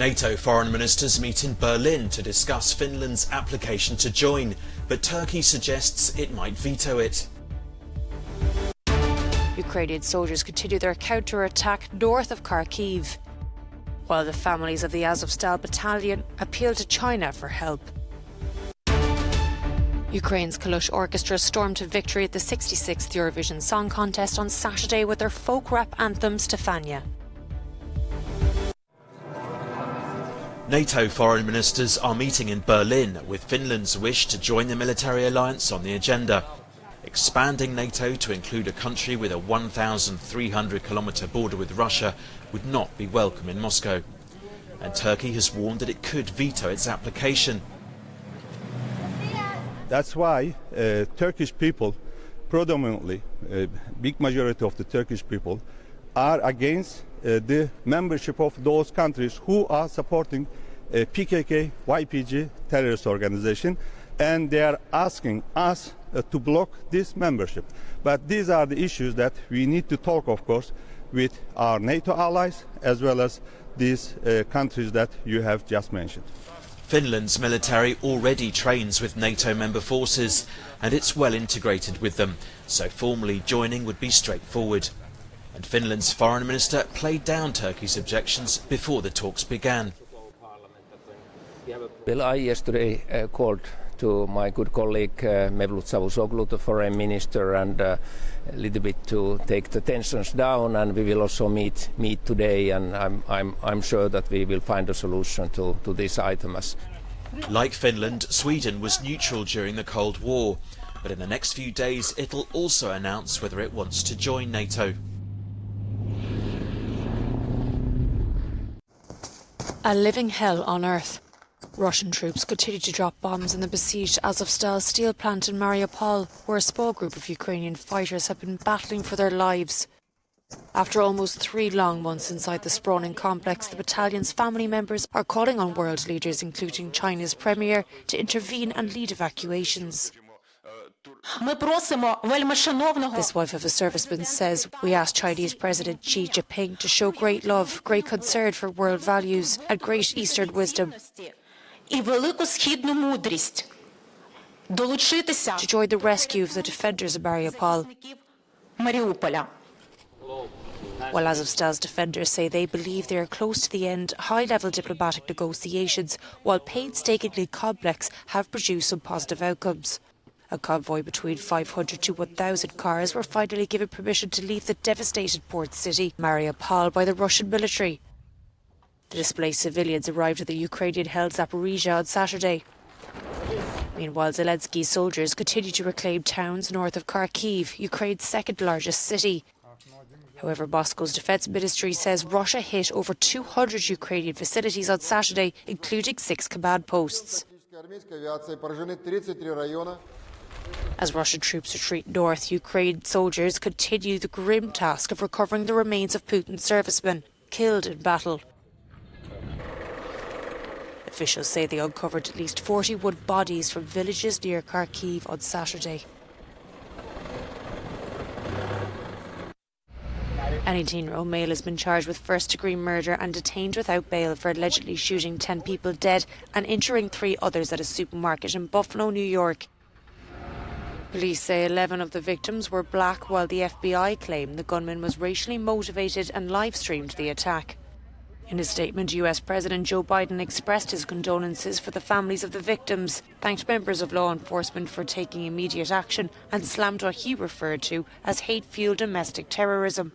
NATO foreign ministers meet in Berlin to discuss Finland's application to join, but Turkey suggests it might veto it. Ukrainian soldiers continue their counter-attack north of Kharkiv, while the families of the Azovstal battalion appeal to China for help. Ukraine's Kalush Orchestra stormed to victory at the 66th Eurovision Song Contest on Saturday with their folk rap anthem Stefania. NATO foreign ministers are meeting in Berlin with Finland's wish to join the military alliance on the agenda. Expanding NATO to include a country with a 1,300-kilometre border with Russia would not be welcome in Moscow. And Turkey has warned that it could veto its application. That's why Turkish people, predominantly, a big majority of the Turkish people, are against the membership of those countries who are supporting PKK, YPG terrorist organization, and they are asking us to block this membership. But these are the issues that we need to talk, of course, with our NATO allies as well as these countries that you have just mentioned. Finland's military already trains with NATO member forces, and it's well integrated with them, so formally joining would be straightforward. And Finland's foreign minister played down Turkey's objections before the talks began. Well, I yesterday called to my good colleague Mevlut Çavuşoğlu, the foreign minister, and a little bit to take the tensions down, and we will also meet today, and I'm sure that we will find a solution to this item. Like Finland, Sweden was neutral during the Cold War, but in the next few days it'll also announce whether it wants to join NATO. A living hell on earth. Russian troops continue to drop bombs in the besieged Azovstal steel plant in Mariupol, where a small group of Ukrainian fighters have been battling for their lives. After almost 3 long months inside the sprawling complex, the battalion's family members are calling on world leaders, including China's premier, to intervene and lead evacuations. This wife of a serviceman says, "We asked Chinese President Xi Jinping to show great love, great concern for world values and great Eastern wisdom, to join the rescue of the defenders of Mariupol." While Azovstal's defenders say they believe they are close to the end, high-level diplomatic negotiations, while painstakingly complex, have produced some positive outcomes. A convoy between 500 to 1,000 cars were finally given permission to leave the devastated port city, Mariupol, by the Russian military. The displaced civilians arrived at the Ukrainian-held Zaporizhia on Saturday. Meanwhile, Zelensky's soldiers continue to reclaim towns north of Kharkiv, Ukraine's second-largest city. However, Moscow's defence ministry says Russia hit over 200 Ukrainian facilities on Saturday, including 6 command posts. As Russian troops retreat north, Ukraine soldiers continue the grim task of recovering the remains of Putin's servicemen killed in battle. Officials say they uncovered at least 41 bodies from villages near Kharkiv on Saturday. An 18-year-old male has been charged with first-degree murder and detained without bail for allegedly shooting 10 people dead and injuring 3 others at a supermarket in Buffalo, New York. Police say 11 of the victims were black, while the FBI claim the gunman was racially motivated and live-streamed the attack. In a statement, US President Joe Biden expressed his condolences for the families of the victims, thanked members of law enforcement for taking immediate action, and slammed what he referred to as hate-fueled domestic terrorism.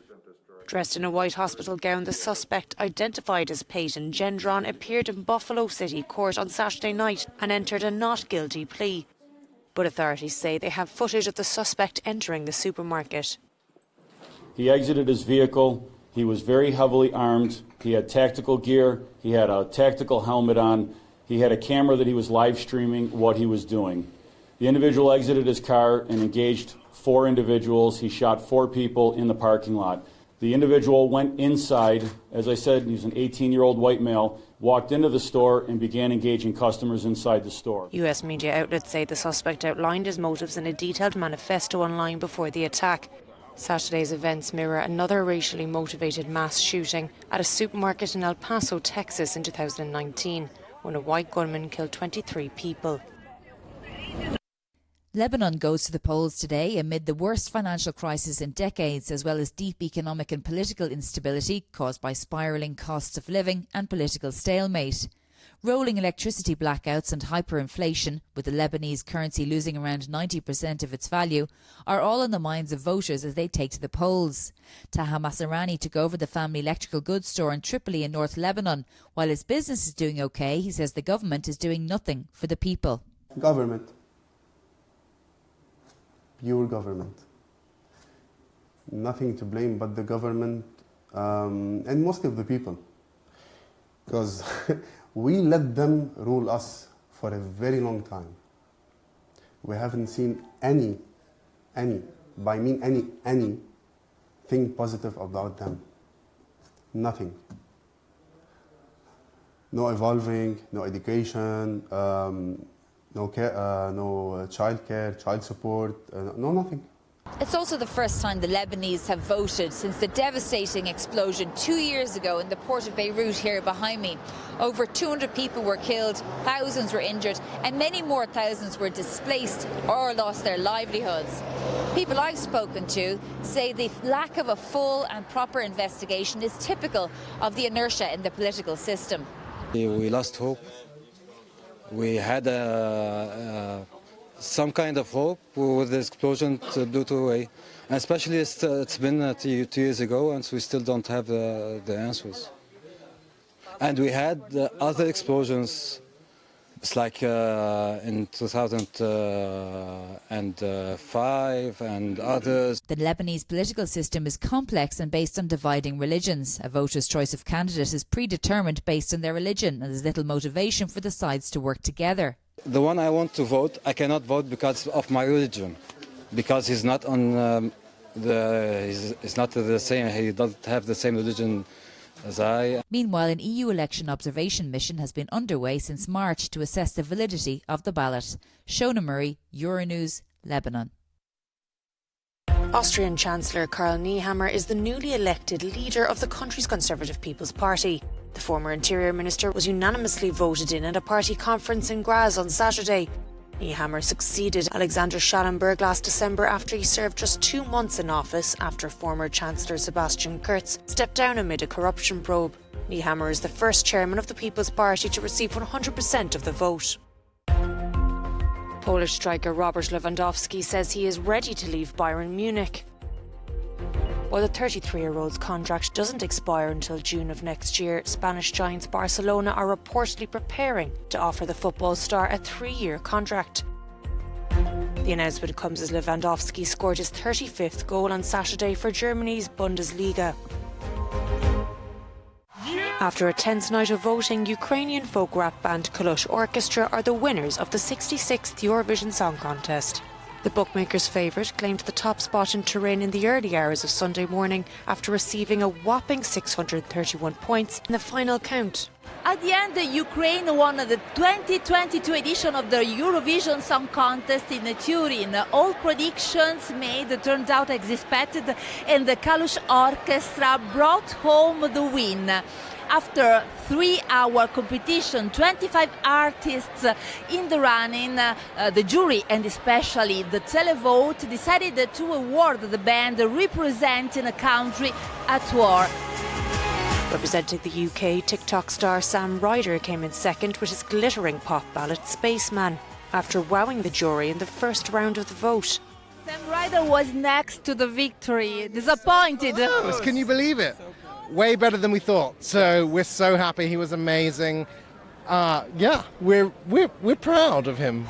Dressed in a white hospital gown, the suspect, identified as Peyton Gendron, appeared in Buffalo City Court on Saturday night and entered a not guilty plea. But authorities say they have footage of the suspect entering the supermarket. He exited his vehicle. He was very heavily armed. He had tactical gear. He had a tactical helmet on. He had a camera that he was live streaming what he was doing. The individual exited his car and engaged 4 individuals. He shot 4 people in the parking lot. The individual went inside. As I said, he was an 18-year-old white male, walked into the store and began engaging customers inside the store. US media outlets say the suspect outlined his motives in a detailed manifesto online before the attack. Saturday's events mirror another racially motivated mass shooting at a supermarket in El Paso, Texas in 2019, when a white gunman killed 23 people. Lebanon goes to the polls today amid the worst financial crisis in decades, as well as deep economic and political instability caused by spiralling costs of living and political stalemate. Rolling electricity blackouts and hyperinflation, with the Lebanese currency losing around 90% of its value, are all in the minds of voters as they take to the polls. Taha Masarani took over the family electrical goods store in Tripoli in North Lebanon. While his business is doing okay, he says the government is doing nothing for the people. Government. Pure government. Nothing to blame but the government and most of the people. Because we let them rule us for a very long time. We haven't seen anything positive about them. Nothing. No evolving, no education, no care, no child care, child support, no nothing. It's also the first time the Lebanese have voted since the devastating explosion 2 years ago in the port of Beirut here behind me. Over 200 people were killed, thousands were injured, and many more thousands were displaced or lost their livelihoods. People I've spoken to say the lack of a full and proper investigation is typical of the inertia in the political system. We lost hope. We had some kind of hope with the explosion blew away. And especially it's been 2 years ago, and we still don't have the answers. And we had other explosions. It's like in 2005 and others. The Lebanese political system is complex and based on dividing religions. A voter's choice of candidate is predetermined based on their religion, and there's little motivation for the sides to work together. The one I want to vote, I cannot vote because of my religion, because he's not on he's not the same. He doesn't have the same religion as I. Meanwhile, an EU election observation mission has been underway since March to assess the validity of the ballot. Shona Murray, Euronews, Lebanon. Austrian Chancellor Karl Nehammer is the newly elected leader of the country's Conservative People's Party. The former Interior Minister was unanimously voted in at a party conference in Graz on Saturday. Nehammer succeeded Alexander Schallenberg last December after he served just 2 months in office after former Chancellor Sebastian Kurz stepped down amid a corruption probe. Nehammer is the first chairman of the People's Party to receive 100% of the vote. Polish striker Robert Lewandowski says he is ready to leave Bayern Munich. While the 33-year-old's contract doesn't expire until June of next year, Spanish giants Barcelona are reportedly preparing to offer the football star a 3-year contract. The announcement comes as Lewandowski scored his 35th goal on Saturday for Germany's Bundesliga. After a tense night of voting, Ukrainian folk rap band Kalush Orchestra are the winners of the 66th Eurovision Song Contest. The bookmaker's favourite claimed the top spot in Turin in the early hours of Sunday morning after receiving a whopping 631 points in the final count. At the end, Ukraine won the 2022 edition of the Eurovision Song Contest in Turin. All predictions made turned out as expected, and the Kalush Orchestra brought home the win. After 3-hour competition, 25 artists in the running, the jury and especially the televote decided to award the band representing a country at war. Representing the UK, TikTok star Sam Ryder came in second with his glittering pop ballad Spaceman, after wowing the jury in the first round of the vote. Sam Ryder was next to the victory. Disappointed. Can you believe it? Way better than we thought. So we're so happy. He was amazing. Yeah, we're proud of him.